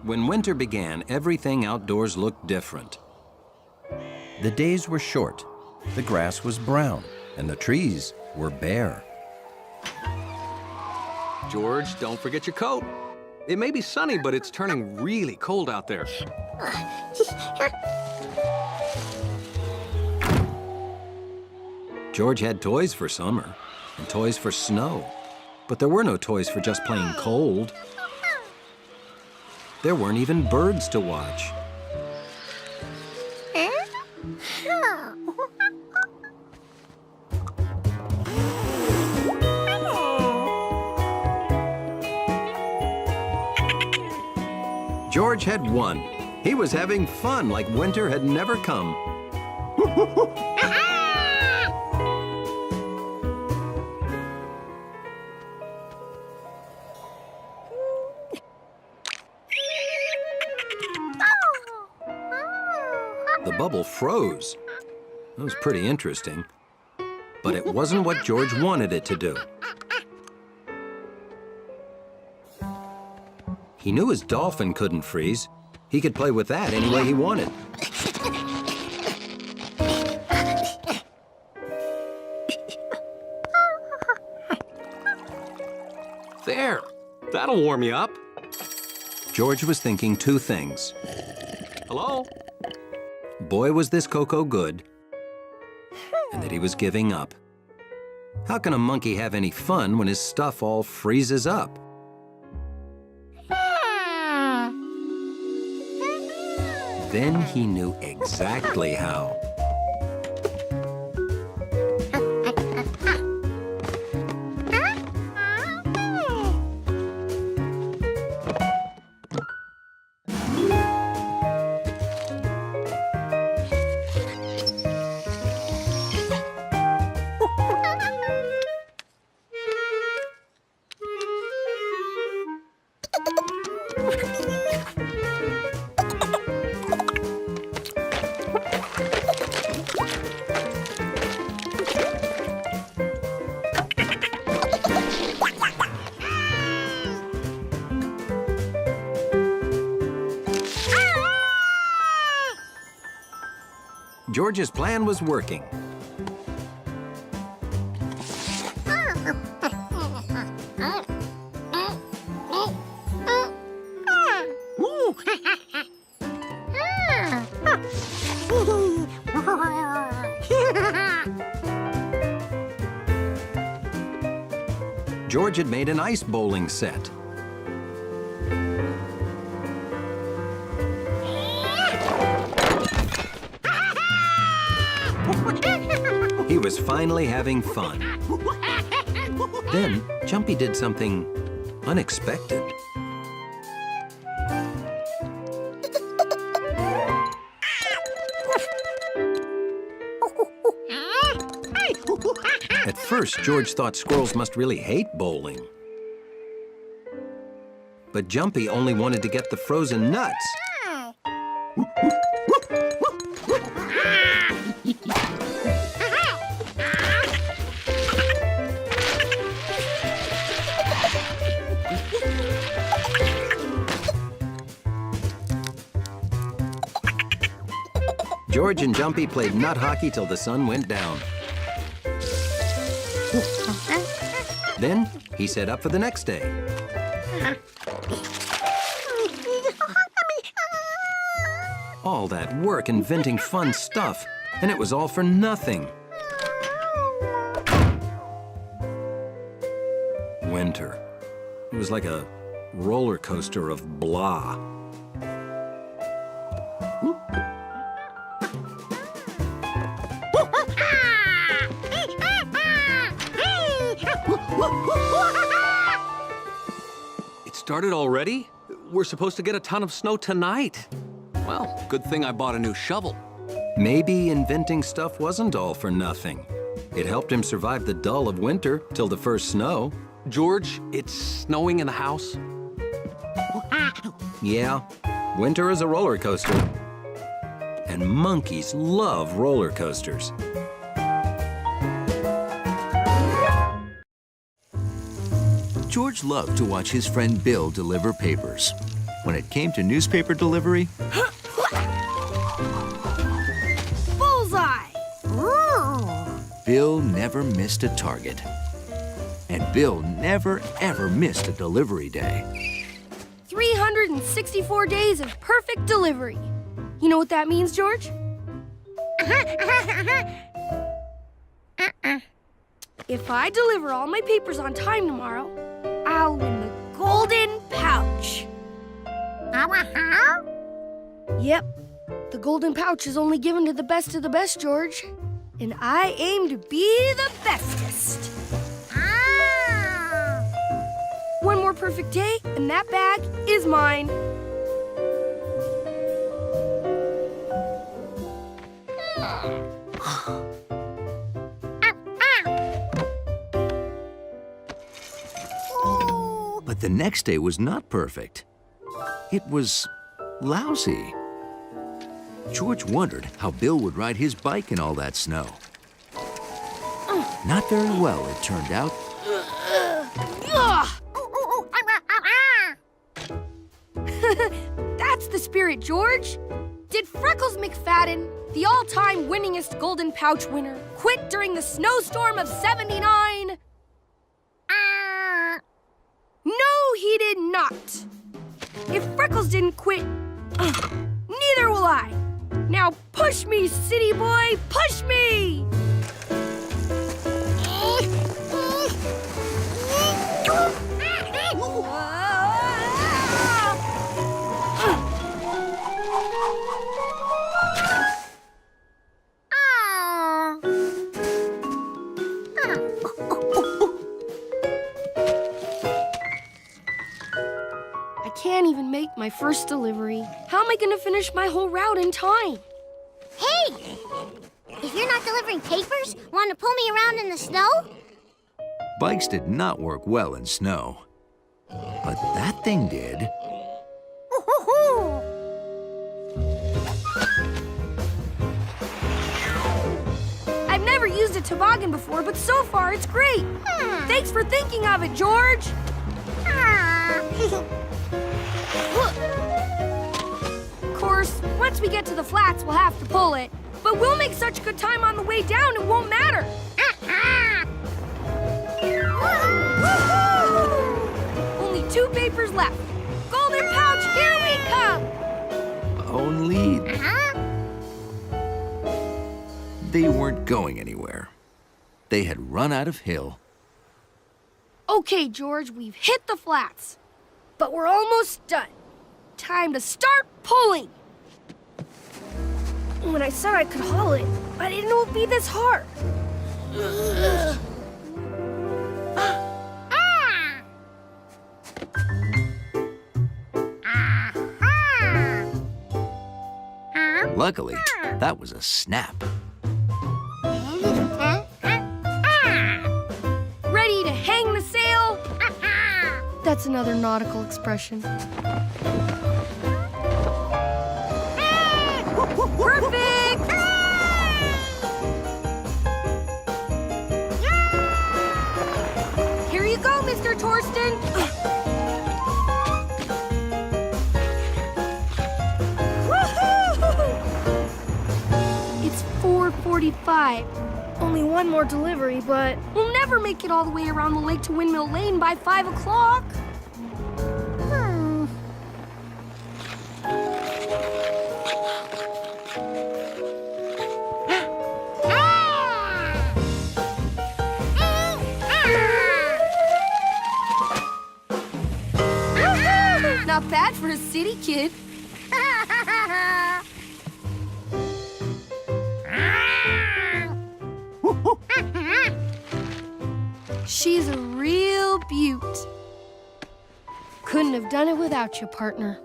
When winter began, everything outdoors looked different. The days were short, the grass was brown, and the trees were bare. George, don't forget your coat. It may be sunny, but it's turning really cold out there. George had toys for summer and toys for snow, but there were no toys for just plain cold. There weren't even birds to watch. George had won. He was having fun like winter had never come. The bubble froze. That was pretty interesting. But it wasn't what George wanted it to do. He knew his dolphin couldn't freeze. He could play with that any way he wanted. There, that'll warm you up. George was thinking two things. Hello? Boy, was this cocoa good, and that he was giving up. How can a monkey have any fun when his stuff all freezes up? Then he knew exactly how. George's plan was working. George had made an ice bowling set. He was finally having fun. Then, Jumpy did something unexpected. At first, George thought squirrels must really hate bowling. But Jumpy only wanted to get the frozen nuts. George and Jumpy played nut hockey till the sun went down. Then he set up for the next day. All that work inventing fun stuff, and it was all for nothing. Winter. It was like a roller coaster of blah. It started already? We're supposed to get a ton of snow tonight. Well, good thing I bought a new shovel. Maybe inventing stuff wasn't all for nothing. It helped him survive the dull of winter till the first snow. George, it's snowing in the house. Yeah, winter is a roller coaster. And monkeys love roller coasters. George loved to watch his friend Bill deliver papers. when it came to newspaper delivery, Bullseye! Bill never missed a target. And Bill never, ever missed a delivery day. 364 days of perfect delivery. You know what that means, George? If I deliver all my papers on time tomorrow, I'll win the golden pouch. Yep, the golden pouch is only given to the best of the best, George. And I aim to be the bestest. One more perfect day, and that bag is mine. But the next day was not perfect. It was lousy. George wondered how Bill would ride his bike in all that snow. Not very well, it turned out. Ugh! That's the spirit, George. Did Freckles McFadden, the all-time winningest Golden Pouch winner, quit during the snowstorm of '79? No, he did not. If Freckles didn't quit, neither will I. Now push me, city boy, push me! I can't even make my first delivery. How am I going to finish my whole route in time? Hey! If you're not delivering papers, want to pull me around in the snow? Bikes did not work well in snow. But that thing did. I've never used a toboggan before, but so far it's great. Thanks for thinking of it, George. Of course, once we get to the flats, we'll have to pull it. But we'll make such good time on the way down, it won't matter. Only 2 papers left. Golden pouch, here we come! Only they weren't going anywhere. They had run out of hill. Okay, George, we've hit the flats. But we're almost done. Time to start pulling. When I said I could haul it, I didn't know it'd be this hard. Luckily, that was a snap. Ready to hang the sail? That's another nautical expression. Perfect! Here you go, Mr. Torsten. It's 4:45. Only one more delivery, but we'll never make it all the way around the lake to Windmill Lane by 5 o'clock. Not bad for a city kid. She's a real beaut. Couldn't have done it without you, partner.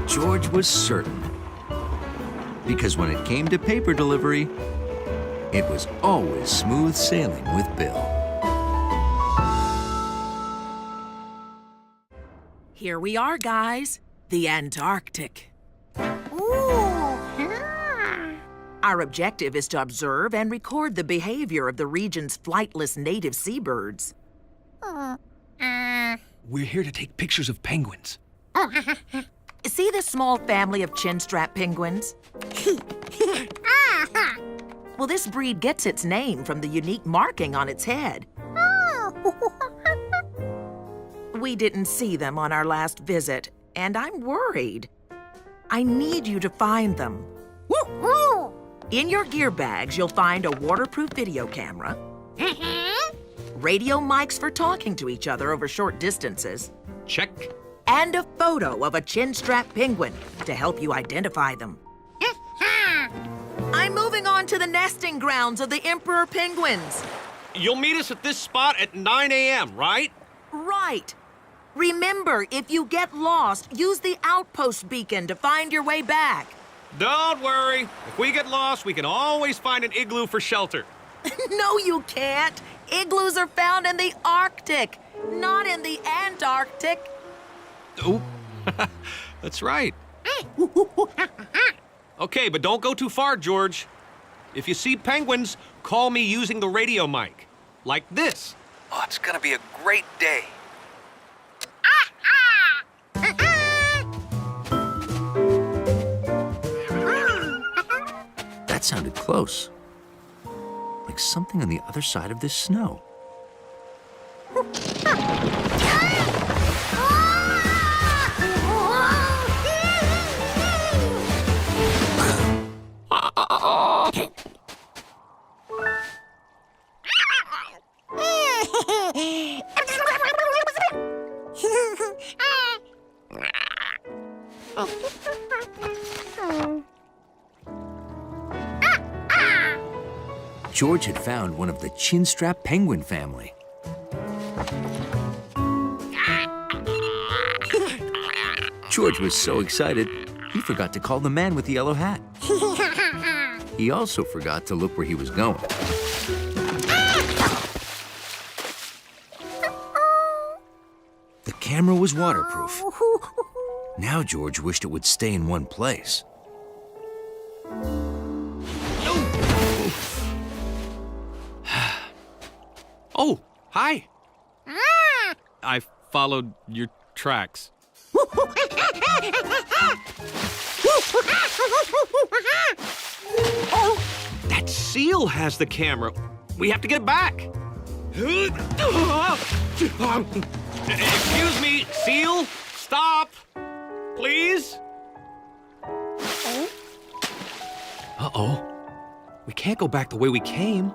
George was certain. Because when it came to paper delivery, it was always smooth sailing with Bill. Here we are, guys. The Antarctic. Ooh. Our objective is to observe and record the behavior of the region's flightless native seabirds. We're here to take pictures of penguins. See this small family of chinstrap penguins? Well, this breed gets its name from the unique marking on its head. We didn't see them on our last visit, and I'm worried. I need you to find them. In your gear bags, you'll find a waterproof video camera, radio mics for talking to each other over short distances, Check. and a photo of a chinstrap penguin to help you identify them. I'm moving on to the nesting grounds of the emperor penguins. You'll meet us at this spot at 9 a.m., right? Right. Remember, if you get lost, use the outpost beacon to find your way back. Don't worry. If we get lost, we can always find an igloo for shelter. No, you can't. Igloos are found in the Arctic, not in the Antarctic. Oh, that's right. Okay, but don't go too far, George. If you see penguins, call me using the radio mic. Like this. Oh, it's gonna be a great day. That sounded close. Like something on the other side of this snow. George had found one of the chinstrap penguin family. George was so excited, he forgot to call the man with the yellow hat. He also forgot to look where he was going. The camera was waterproof. Now George wished it would stay in one place. Oh, hi. I followed your tracks. That seal has the camera. We have to get it back. Excuse me, seal. Stop. Please. Uh-oh. We can't go back the way we came.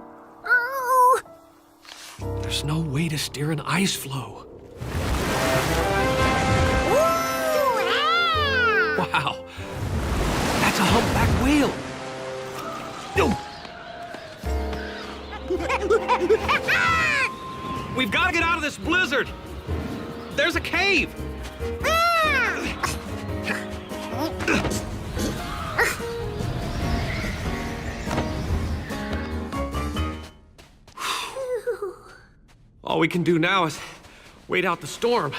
There's no way to steer an ice floe. Wow. That's a humpback whale. We've got to get out of this blizzard. There's a cave. All we can do now is wait out the storm.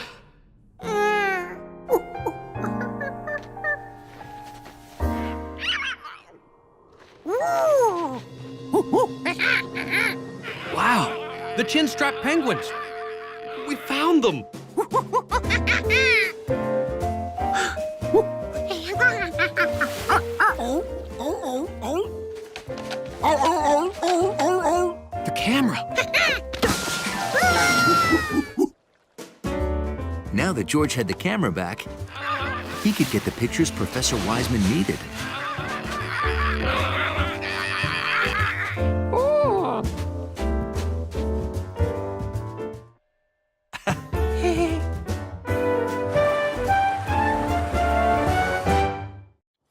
Wow, the chinstrap penguins. We found them. The camera. Now that George had the camera back, he could get the pictures Professor Wiseman needed.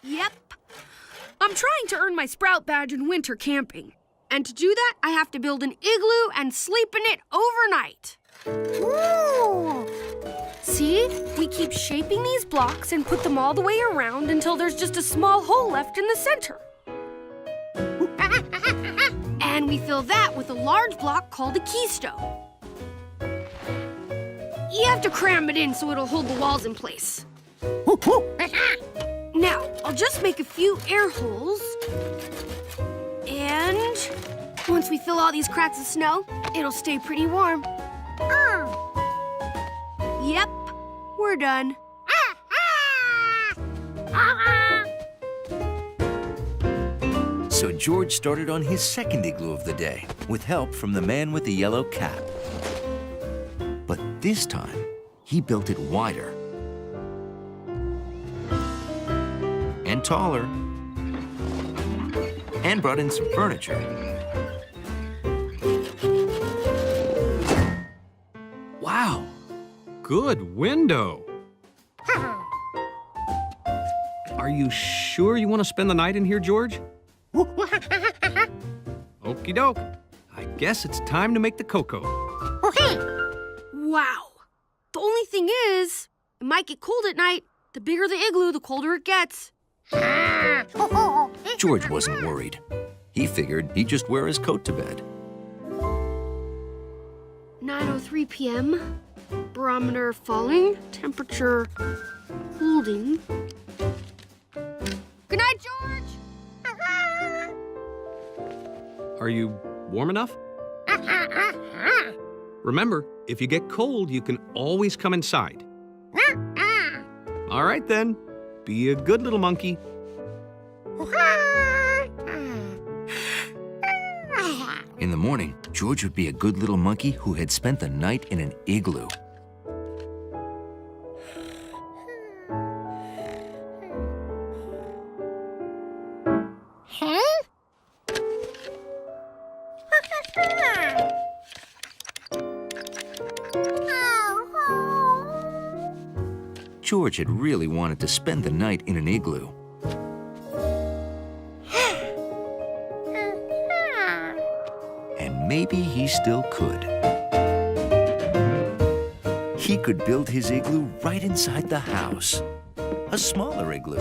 Yep. I'm trying to earn my Sprout badge in winter camping. And to do that, I have to build an igloo and sleep in it overnight. See? We keep shaping these blocks and put them all the way around until there's just a small hole left in the center. And we fill that with a large block called a keystone. You have to cram it in so it'll hold the walls in place. Now, I'll just make a few air holes Once we fill all these cracks with snow, it'll stay pretty warm. Yep, we're done. So George started on his second igloo of the day, with help from the man with the yellow cap. But this time, he built it wider and taller and brought in some furniture. Wow, good window. Are you sure you want to spend the night in here, George? Okie doke. I guess it's time to make the cocoa. Wow. The only thing is, it might get cold at night. The bigger the igloo, the colder it gets. George wasn't worried. He figured he'd just wear his coat to bed. 9:03 p.m. Barometer falling. Temperature holding. Good night, George! Are you warm enough? Remember, if you get cold, you can always come inside. All right, then. Be a good little monkey. In the morning, George would be a good little monkey who had spent the night in an igloo. George had really wanted to spend the night in an igloo. And maybe he still could. He could build his igloo right inside the house. A smaller igloo.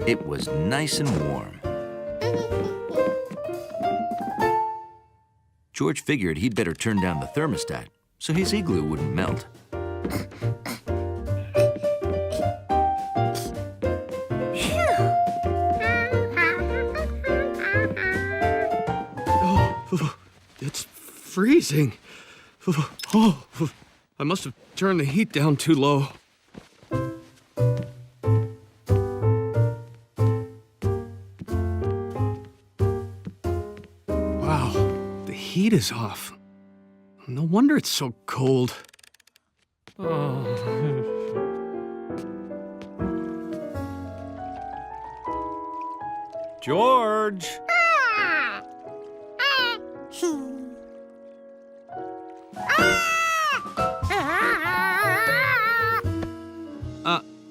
It was nice and warm. George figured he'd better turn down the thermostat so his igloo wouldn't melt. It's freezing. Oh, I must have turned the heat down too low. Wow, the heat is off. No wonder it's so cold. Oh. George!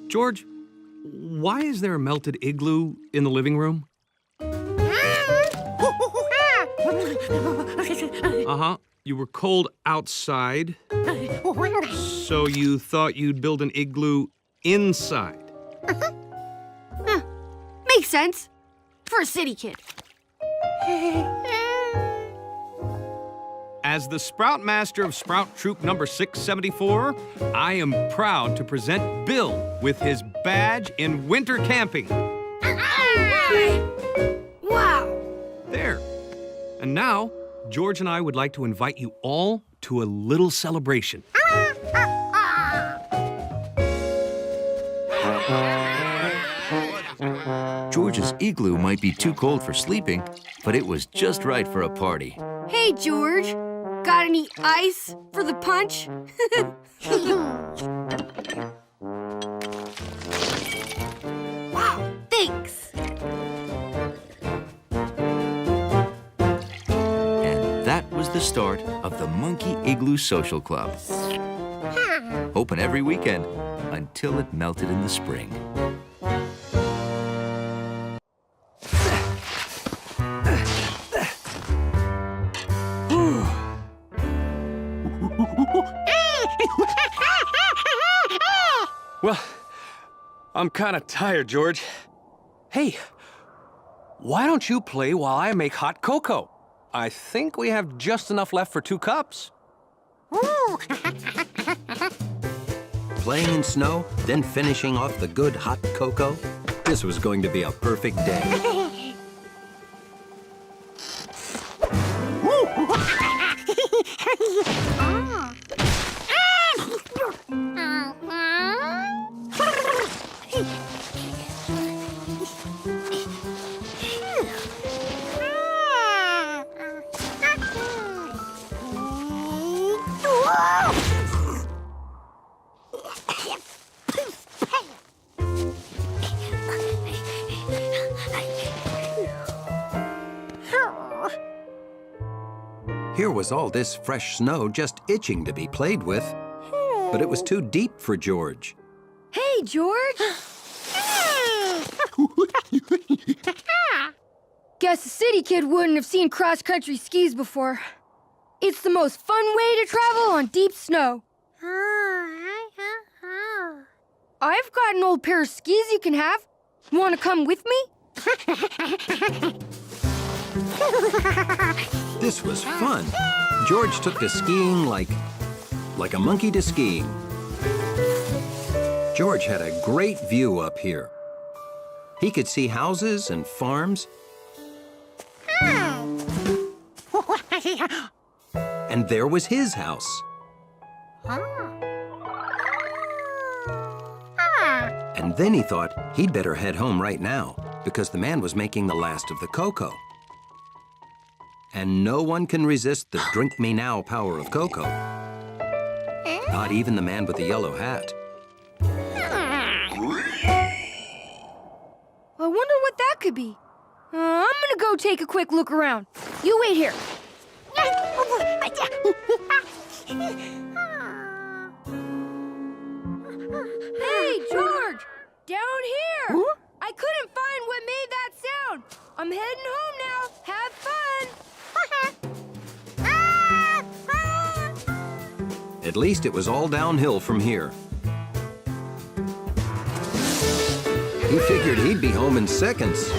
George, why is there a melted igloo in the living room? Uh-huh. You were cold outside, so you thought you'd build an igloo inside. Makes sense. For a city kid. As the Sprout Master of Sprout Troop number 674, I am proud to present Bill with his badge in winter camping. Wow. There. And now, George and I would like to invite you all to a little celebration. George's igloo might be too cold for sleeping, but it was just right for a party. Hey, George. Got any ice for the punch? Wow, thanks. And that was the start of the Monkey Igloo Social Club. Open every weekend until it melted in the spring. Well, I'm kind of tired, George. Hey, why don't you play while I make hot cocoa? I think we have just enough left for 2 cups. Playing in snow, then finishing off the good hot cocoa. This was going to be a perfect day. Here was all this fresh snow just itching to be played with. But it was too deep for George. Hey, George! Guess a city kid wouldn't have seen cross-country skis before. It's the most fun way to travel on deep snow. I've got an old pair of skis you can have. Want to come with me? This was fun. George took to skiing like a monkey to skiing. George had a great view up here. He could see houses and farms. And there was his house. And then he thought he'd better head home right now because the man was making the last of the cocoa. And no one can resist the drink me now power of cocoa. Not even the man with the yellow hat. I wonder what that could be. I'm gonna go take a quick look around. You wait here. Hey, George! Down here! Huh? I couldn't find what made that sound. I'm heading home now. Have fun! At least it was all downhill from here. He figured he'd be home in seconds.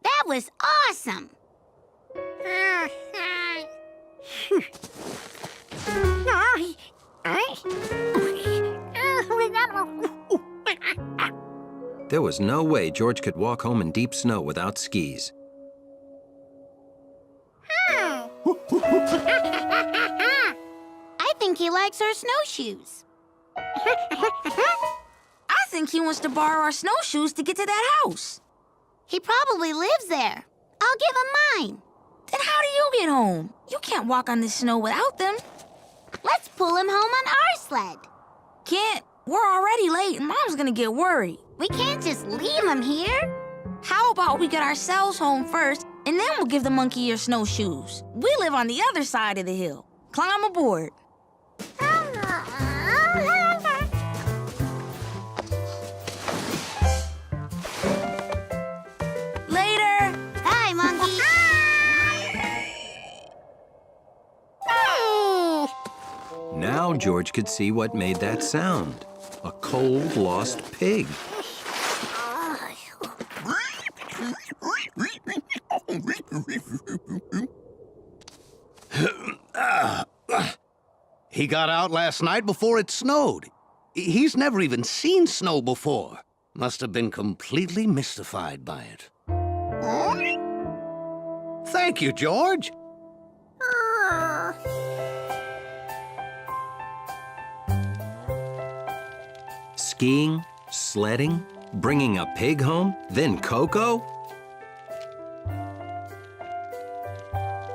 That was awesome. There was no way George could walk home in deep snow without skis. I think he likes our snowshoes. I think he wants to borrow our snowshoes to get to that house. He probably lives there. I'll give him mine. Then how do you get home? You can't walk on this snow without them. Let's pull him home on our sled. Can't. We're already late and Mom's gonna get worried. We can't just leave him here. How about we get ourselves home first and then we'll give the monkey your snowshoes? We live on the other side of the hill. Climb aboard. Later. Hi, monkey. Now George could see what made that sound. A cold, lost pig. He got out last night before it snowed. He's never even seen snow before. Must have been completely mystified by it. Thank you, George. Skiing, sledding, bringing a pig home, then cocoa?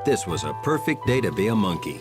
This was a perfect day to be a monkey.